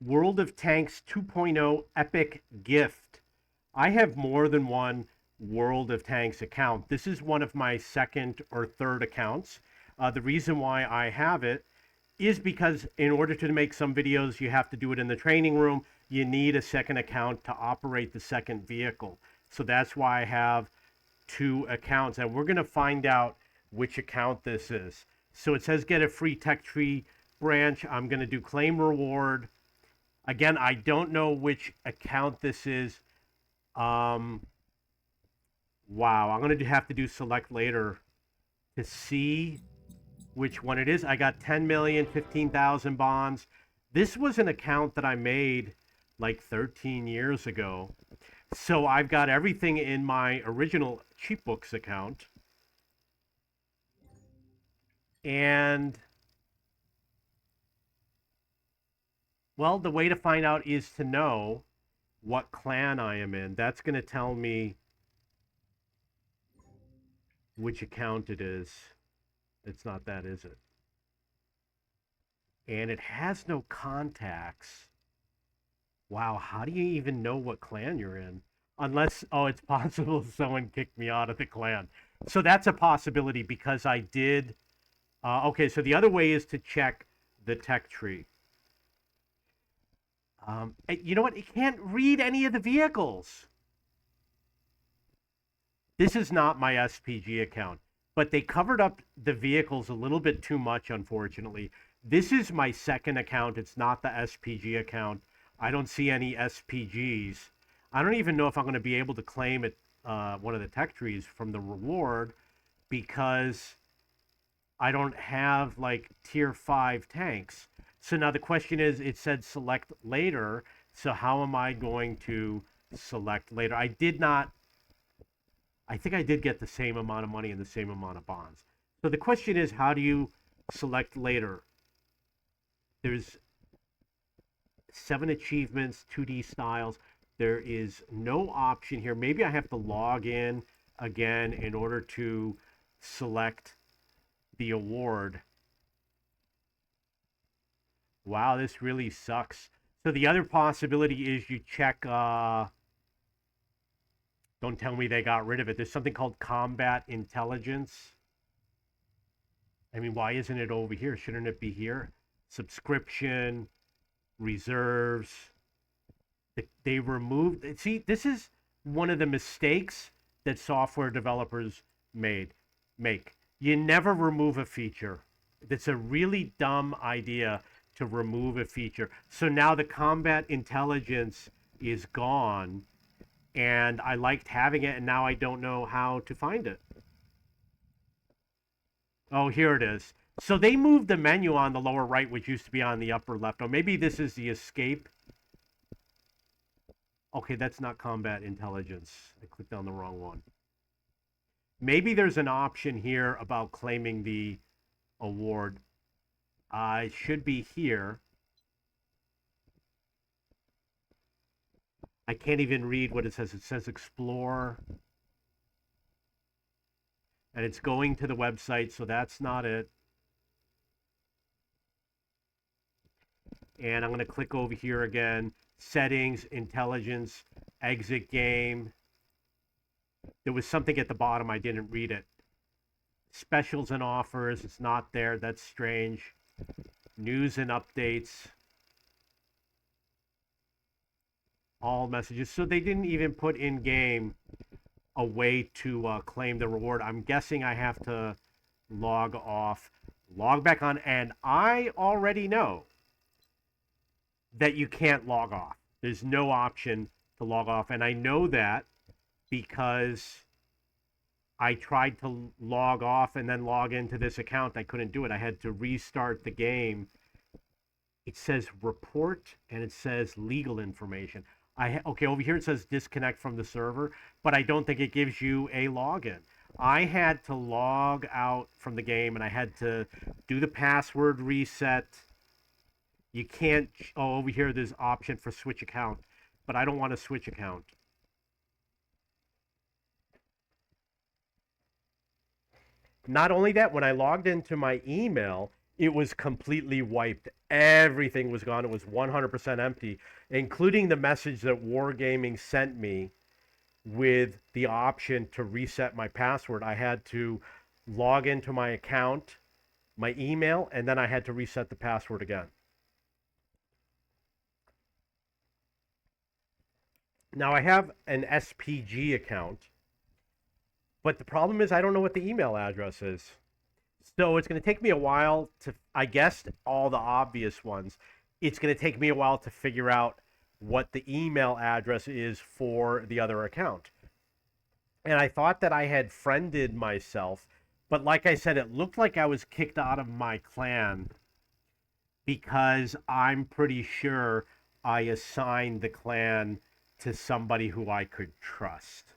World of Tanks 2.0 Epic Gift. I have more than one World of Tanks account. This is one of my second or third accounts. The reason why I have it is because in order to make some videos, you have to do it in the training room. You need a second account to operate the second vehicle. So that's why I have two accounts. And we're going to find out which account this is. So it says get a free tech tree branch. I'm going to do claim reward. Again, I don't know which account this is. Um, wow, I'm going to have to do select later to see which one it is. I got 10 million, 15,000 bonds. This was an account that I made like 13 years ago. So I've got everything in my original cheap books account. And well, the way to find out is to know what clan I am in. That's going to tell me which account it is. It's not that, is it? And it has no contacts. Wow, how do you even know what clan you're in? Unless, oh, it's possible someone kicked me out of the clan. So that's a possibility because I did. Okay, so the other way is to check the tech tree. You know what? It can't read any of the vehicles. This is not my SPG account, but they covered up the vehicles a little bit too much, unfortunately. This is my second account. It's not the SPG account. I don't see any SPGs. I don't even know if I'm going to be able to claim it, one of the tech trees from the reward, because I don't have like tier 5 tanks. So now the question is, it said select later. So how am I going to select later? I think I did get the same amount of money and the same amount of bonds. So the question is, how do you select later? There's 7 achievements, 2D styles. There is no option here. Maybe I have to log in again in order to select the award. Wow, this really sucks. So the other possibility is you check, don't tell me they got rid of it. There's something called combat intelligence. I mean, why isn't it over here? Shouldn't it be here? Subscription, reserves. They removed. See, this is one of the mistakes that software developers make. You never remove a feature. That's a really dumb idea to remove a feature. So now the combat intelligence is gone, and I liked having it, and now I don't know how to find it. Oh, here it is. So they moved the menu on the lower right, which used to be on the upper left. Oh, maybe this is the escape. Okay, that's not combat intelligence. I clicked on the wrong one. Maybe there's an option here about claiming the award. It should be here. I can't even read what it says. It says explore. And it's going to the website, so that's not it. And I'm going to click over here again. Settings, intelligence, exit game. There was something at the bottom. I didn't read it. Specials and offers. It's not there. That's strange. News and updates. All messages. So they didn't even put in game a way to claim the reward. I'm guessing I have to log off, log back on, and I already know that you can't log off. There's no option to log off, and I know that because I tried to log off and then log into this account. I couldn't do it. I had to restart the game. It says report and it says legal information. Okay, over here it says disconnect from the server, but I don't think it gives you a login. I had to log out from the game and I had to do the password reset. You can't. Oh, over here there's option for switch account, but I don't want to switch account. Not only that, when I logged into my email, It was completely wiped. Everything was gone. It was 100% empty, including the message that Wargaming sent me with the option to reset my password. I had to log into my account, my email, and then I had to reset the password again. Now I have an SPG account, but the problem is I don't know what the email address is. So it's going to take me a while to, I guessed all the obvious ones. It's going to take me a while to figure out what the email address is for the other account. And I thought that I had friended myself, but like I said, it looked like I was kicked out of my clan because I'm pretty sure I assigned the clan to somebody who I could trust.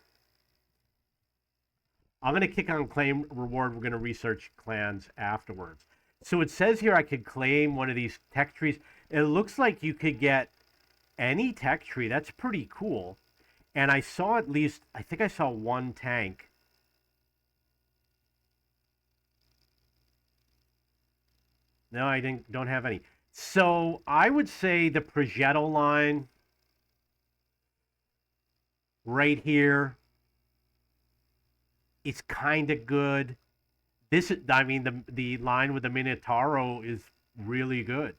I'm going to kick on claim reward. We're going to research clans afterwards. So it says here I could claim one of these tech trees. It looks like you could get any tech tree. That's pretty cool. And I saw at least, I think I saw one tank. No, I don't have any. So I would say the Progetto line right here is kind of good. This, I mean, the line with the Minotauro is really good.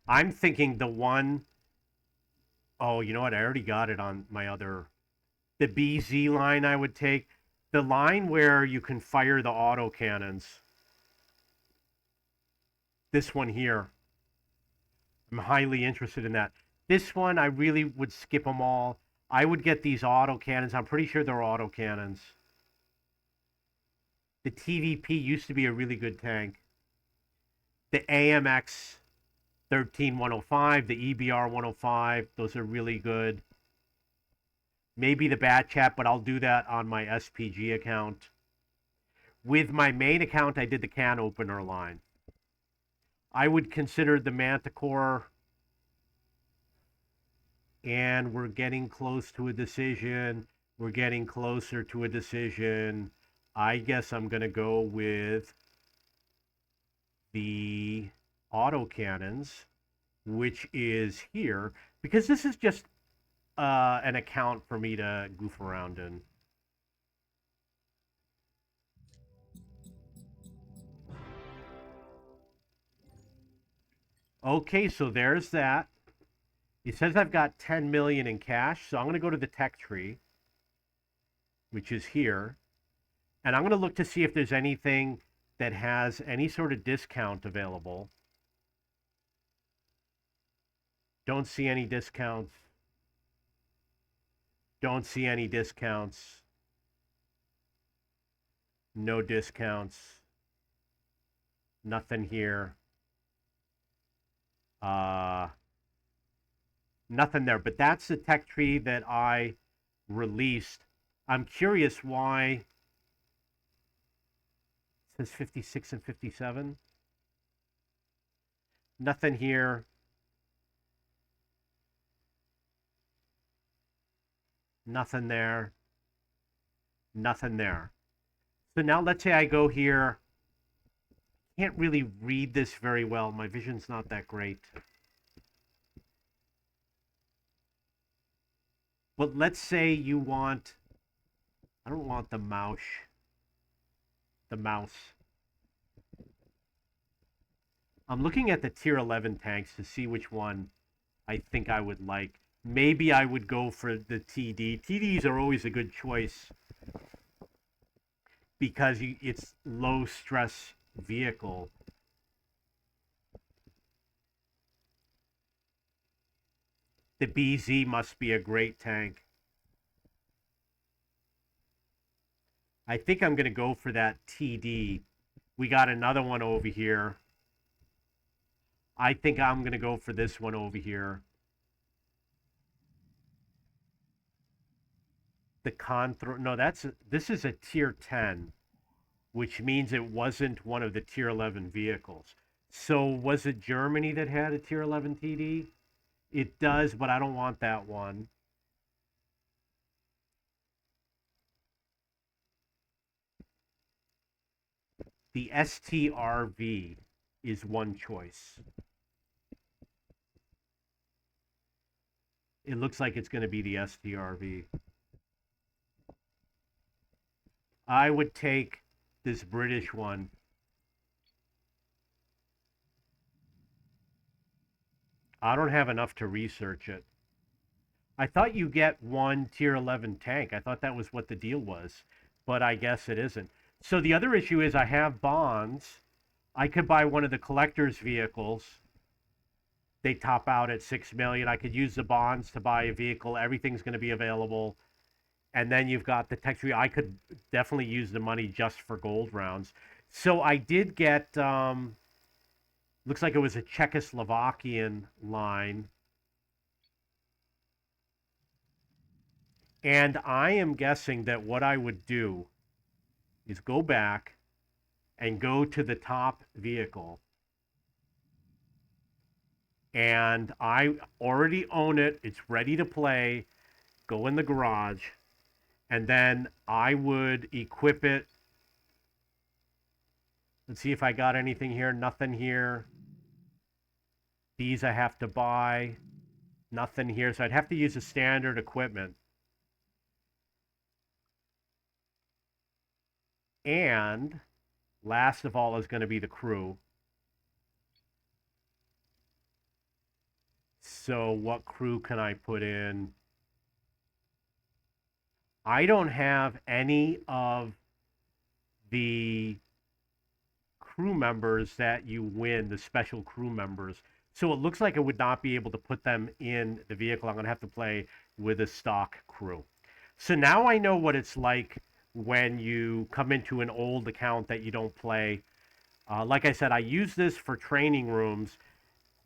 I'm thinking the one, oh, you know what? I already got it on my other, the BZ line I would take. The line where you can fire the auto cannons. This one here. I'm highly interested in that. This one, I really would skip them all. I would get these auto cannons. I'm pretty sure they're auto cannons. The TVP used to be a really good tank. The AMX 13105, the EBR 105, those are really good. Maybe the Bat Chat, but I'll do that on my SPG account. With my main account, I did the can opener line. I would consider the Manticore, and we're getting close to a decision. We're getting closer to a decision. I guess I'm going to go with the autocannons, which is here, because this is just an account for me to goof around in. Okay, so there's that. It says I've got 10 million in cash, so I'm going to go to the tech tree, which is here, and I'm going to look to see if there's anything that has any sort of discount available. Don't see any discounts. Don't see any discounts. No discounts. Nothing here. Nothing there. But that's the tech tree that I released. I'm curious why it says 56 and 57. Nothing here. Nothing there. Nothing there. So now let's say I go here. Can't really read this very well. My vision's not that great. But let's say you want, I don't want the mouse. The mouse. I'm looking at the tier 11 tanks to see which one I think I would like. Maybe I would go for the TD. TDs are always a good choice because it's low stress vehicle. The BZ must be a great tank. I think I'm going to go for that TD. We got another one over here. I think I'm going to go for this one over here. The Conthro. No, this is a tier 10, which means it wasn't one of the tier 11 vehicles. So was it Germany that had a tier 11 TD? It does, but I don't want that one. The STRV is one choice. It looks like it's going to be the STRV. I would take this British one. I don't have enough to research it. I thought you get one tier 11 tank. I thought that was what the deal was, but I guess it isn't. So the other issue is I have bonds. I could buy one of the collector's vehicles. They top out at 6 million. I could use the bonds to buy a vehicle. Everything's going to be available. And then you've got the tech tree. I could definitely use the money just for gold rounds. So I did get, looks like it was a Czechoslovakian line. And I am guessing that what I would do is go back and go to the top vehicle. And I already own it. It's ready to play. Go in the garage. And then I would equip it. Let's see if I got anything here. Nothing here. These I have to buy. Nothing here. So I'd have to use the standard equipment. And last of all is going to be the crew. So what crew can I put in? I don't have any of the crew members that you win, the special crew members. So it looks like I would not be able to put them in the vehicle. I'm going to have to play with a stock crew. So now I know what it's like when you come into an old account that you don't play. Like I said, I use this for training rooms.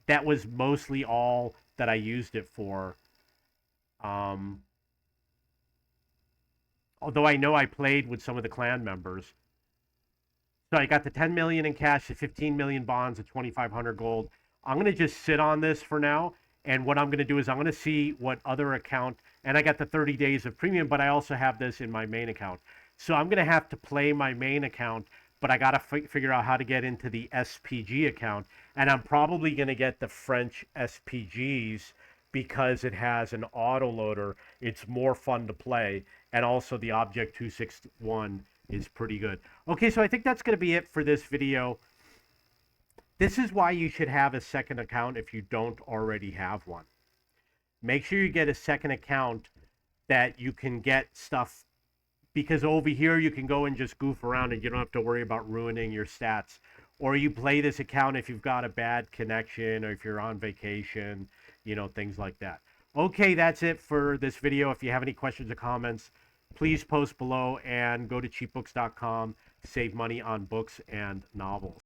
That was mostly all that I used it for. Although I know I played with some of the clan members. So I got the 10 million in cash, the 15 million bonds, the 2,500 gold. I'm going to just sit on this for now. And what I'm going to do is I'm going to see what other account, and I got the 30 days of premium, but I also have this in my main account. So I'm going to have to play my main account, but I got to figure out how to get into the SPG account. And I'm probably going to get the French SPGs because it has an autoloader. It's more fun to play. And also the Object 261 is pretty good. Okay, so I think that's going to be it for this video. This is why you should have a second account if you don't already have one. Make sure you get a second account that you can get stuff, because over here you can go and just goof around and you don't have to worry about ruining your stats. Or you play this account if you've got a bad connection or if you're on vacation, you know, things like that. Okay, that's it for this video. If you have any questions or comments, please post below and go to cheapbooks.com. Save money on books and novels.